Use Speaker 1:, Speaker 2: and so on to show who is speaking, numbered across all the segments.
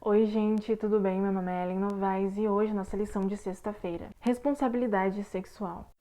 Speaker 1: Oi gente, tudo bem? Meu nome é Ellen Novaes e hoje nossa lição de sexta-feira. Responsabilidade sexual.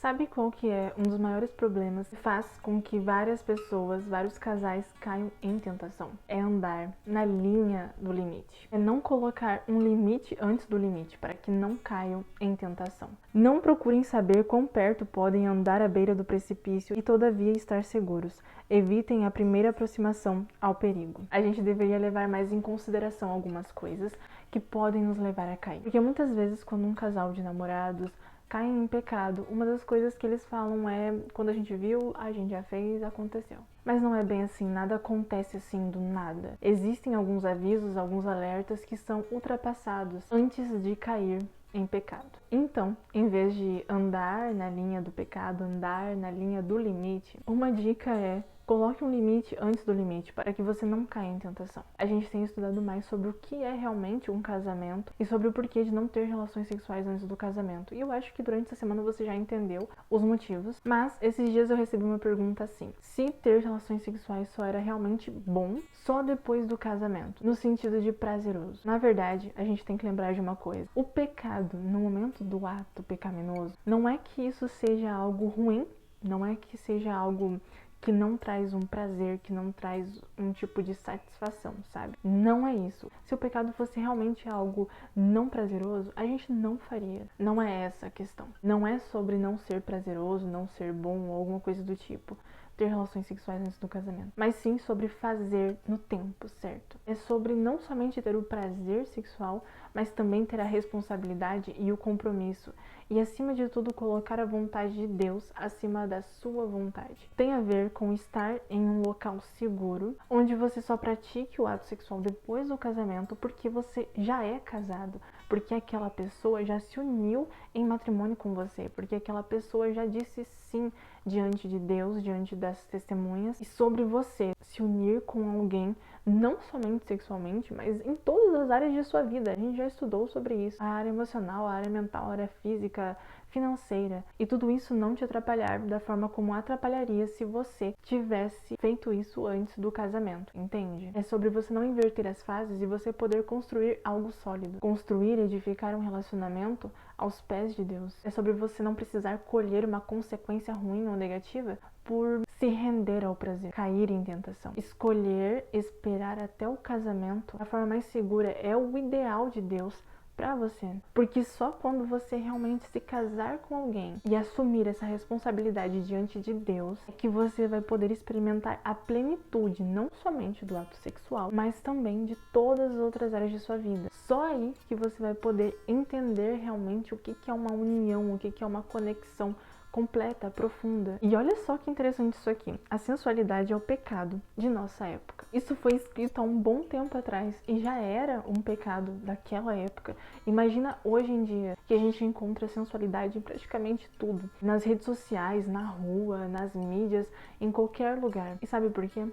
Speaker 1: Sabe qual que é um dos maiores problemas que faz com que várias pessoas, vários casais caiam em tentação? É andar na linha do limite. É não colocar um limite antes do limite para que não caiam em tentação. Não procurem saber quão perto podem andar à beira do precipício e todavia estar seguros. Evitem a primeira aproximação ao perigo. A gente deveria levar mais em consideração algumas coisas que podem nos levar a cair. Porque muitas vezes quando um casal de namorados caem em pecado, uma das coisas que eles falam é: quando a gente viu, a gente já fez, aconteceu. Mas não é bem assim, nada acontece assim do nada. Existem alguns avisos, alguns alertas que são ultrapassados antes de cair em pecado. Então, em vez de andar na linha do pecado, andar na linha do limite, uma dica é: coloque um limite antes do limite, para que você não caia em tentação. A gente tem estudado mais sobre o que é realmente um casamento e sobre o porquê de não ter relações sexuais antes do casamento. E eu acho que durante essa semana você já entendeu os motivos. Mas esses dias eu recebi uma pergunta assim: se ter relações sexuais só era realmente bom só depois do casamento, no sentido de prazeroso. Na verdade, a gente tem que lembrar de uma coisa: o pecado, no momento do ato pecaminoso, não é que isso seja algo ruim, não é que seja algo que não traz um prazer, que não traz um tipo de satisfação, sabe? Não é isso. Se o pecado fosse realmente algo não prazeroso, a gente não faria. Não é essa a questão. Não é sobre não ser prazeroso, não ser bom ou alguma coisa do tipo, ter relações sexuais antes do casamento, mas sim sobre fazer no tempo certo. É sobre não somente ter o prazer sexual, mas também ter a responsabilidade e o compromisso. E acima de tudo, colocar a vontade de Deus acima da sua vontade. Tem a ver com estar em um local seguro, onde você só pratique o ato sexual depois do casamento, porque você já é casado, porque aquela pessoa já se uniu em matrimônio com você, porque aquela pessoa já disse sim diante de Deus, diante das testemunhas, e sobre você se unir com alguém, não somente sexualmente, mas em todas as áreas de sua vida. A gente já estudou sobre isso: a área emocional, a área mental, a área física, financeira, e tudo isso não te atrapalhar da forma como atrapalharia se você tivesse feito isso antes do casamento, entende? É sobre você não inverter as fases e você poder construir algo sólido, construir e edificar um relacionamento aos pés de Deus. É sobre você não precisar colher uma consequência ruim ou negativa por se render ao prazer, cair em tentação. Escolher esperar até o casamento, a forma mais segura, é o ideal de Deus pra você. Porque só quando você realmente se casar com alguém e assumir essa responsabilidade diante de Deus é que você vai poder experimentar a plenitude, não somente do ato sexual, mas também de todas as outras áreas de sua vida. Só aí que você vai poder entender realmente o que é uma união, o que é uma conexão completa, profunda. E olha só que interessante isso aqui: a sensualidade é o pecado de nossa época. Isso foi escrito há um bom tempo atrás e já era um pecado daquela época. Imagina hoje em dia, que a gente encontra sensualidade em praticamente tudo, nas redes sociais, na rua, nas mídias, em qualquer lugar. E sabe por quê?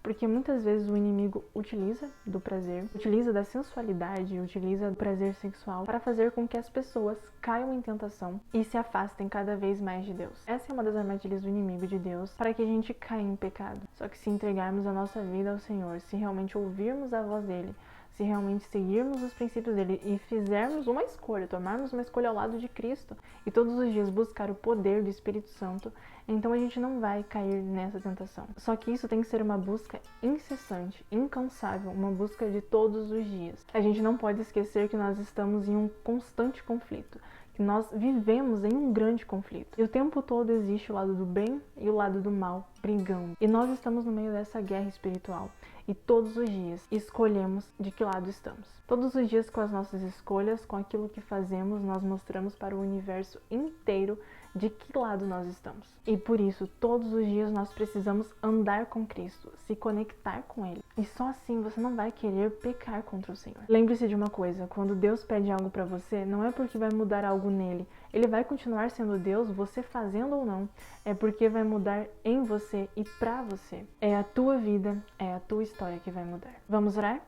Speaker 1: Porque muitas vezes o inimigo utiliza do prazer, utiliza da sensualidade, utiliza do prazer sexual para fazer com que as pessoas caiam em tentação e se afastem cada vez mais de Deus. Essa é uma das armadilhas do inimigo de Deus, para que a gente caia em pecado. Só que se entregarmos a nossa vida ao Senhor, se realmente ouvirmos a voz dele, se realmente seguirmos os princípios dele e fizermos uma escolha, tomarmos uma escolha ao lado de Cristo e todos os dias buscar o poder do Espírito Santo, então a gente não vai cair nessa tentação. Só que isso tem que ser uma busca incessante, incansável, uma busca de todos os dias. A gente não pode esquecer que nós estamos em um constante conflito, que nós vivemos em um grande conflito. E o tempo todo existe o lado do bem e o lado do mal brigando. E nós estamos no meio dessa guerra espiritual. E todos os dias escolhemos de que lado estamos. Todos os dias, com as nossas escolhas, com aquilo que fazemos, nós mostramos para o universo inteiro de que lado nós estamos. E por isso, todos os dias nós precisamos andar com Cristo, se conectar com Ele. E só assim você não vai querer pecar contra o Senhor. Lembre-se de uma coisa: quando Deus pede algo para você, não é porque vai mudar algo nele. Ele vai continuar sendo Deus, você fazendo ou não. É porque vai mudar em você e pra você. É a tua vida, é a tua história que vai mudar. Vamos orar?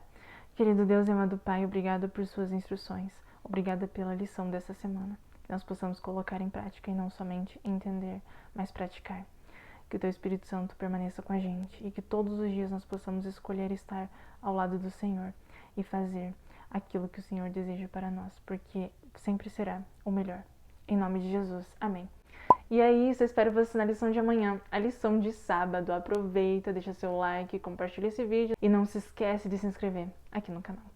Speaker 1: Querido Deus e amado Pai, obrigada por suas instruções. Obrigada pela lição dessa semana. Que nós possamos colocar em prática e não somente entender, mas praticar. que o Teu Espírito Santo permaneça com a gente e que todos os dias nós possamos escolher estar ao lado do Senhor e fazer aquilo que o Senhor deseja para nós, porque sempre será o melhor. Em nome de Jesus. Amém. E é isso, eu espero você na lição de amanhã, a lição de sábado. Aproveita, deixa seu like, compartilha esse vídeo e não se esquece de se inscrever aqui no canal.